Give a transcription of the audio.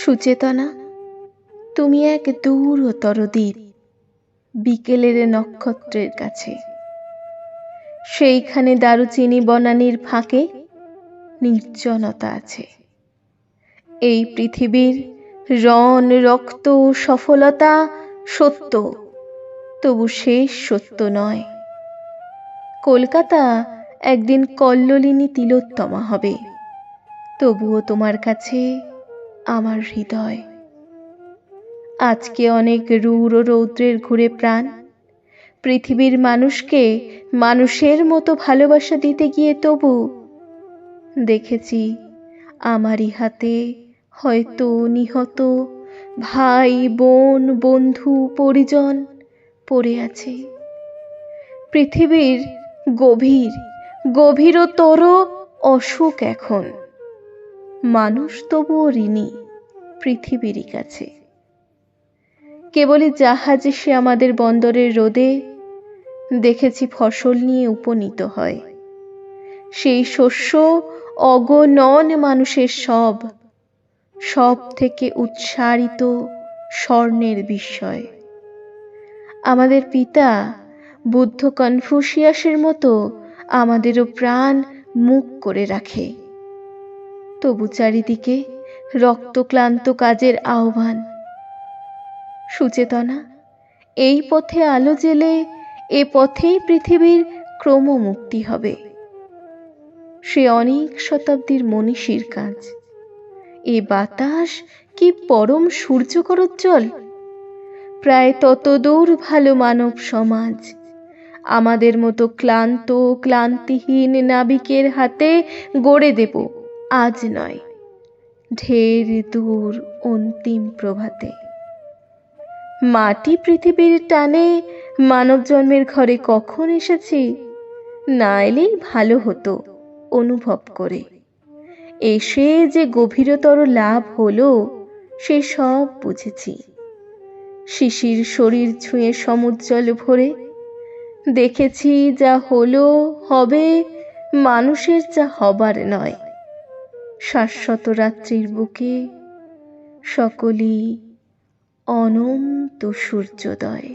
সুচেতনা, তুমি এক দূরতর দ্বীপ, বিকেলের নক্ষত্রের কাছে। সেইখানে দারুচিনি বনানীর ফাঁকে নির্জনতা আছে। এই পৃথিবীর রণ রক্ত সফলতা সত্য, তবু শেষ সত্য নয়। কলকাতা একদিন কল্লোলিনী তিলোত্তমা হবে, তবুও তোমার কাছে আমার হৃদয়। আজকে অনেক রূঢ় রৌদ্রের ঘুরে প্রাণ, পৃথিবীর মানুষকে মানুষের মতো ভালোবাসা দিতে গিয়ে তবু দেখেছি আমারই হাতে হয়তো নিহত ভাই বোন বন্ধু পরিজন পড়ে আছে। পৃথিবীর গভীর গভীরতর অসুখ এখন, মানুষ তবুও ঋণী পৃথিবীরই কাছে। কেবলই জাহাজ এসে আমাদের বন্দরের রোদে দেখেছি ফসল নিয়ে উপনীত হয়। সেই শস্য অগণন মানুষের সব থেকে উৎসারিত স্বর্ণের বিস্ময়। আমাদের পিতা বুদ্ধ কনফুসিয়াসের মতো আমাদেরও প্রাণ মুখ করে রাখে, তবু চারিদিকে রক্তক্লান্ত কাজের আহ্বান। সুচেতনা, এই পথে আলো জেলে এ পথেই পৃথিবীর ক্রমমুক্তি হবে। সে অনেক শতাব্দীর মনীষীর কাজ। এ বাতাস কি পরম সূর্যকরোজ্জ্বল, প্রায় ততদূর ভালো মানব সমাজ আমাদের মতো ক্লান্ত ক্লান্তিহীন নাবিকের হাতে গড়ে দেব আজ নয়, ঢের দূর অন্তিম প্রভাতে। মাটি পৃথিবীর টানে মানব জন্মের ঘরে কখন এসেছি, না এলেই ভালো হতো অনুভব করে। এসে যে গভীরতর লাভ হলো সে সব বুঝেছি। শিশির শরীর ছুঁয়ে সমুজ্জ্বল ভরে দেখেছি যা হলো হবে মানুষের যা হবার নয়। শাশ্বত রাত্রির বুকে সকলই অনন্ত সূর্যোদয়।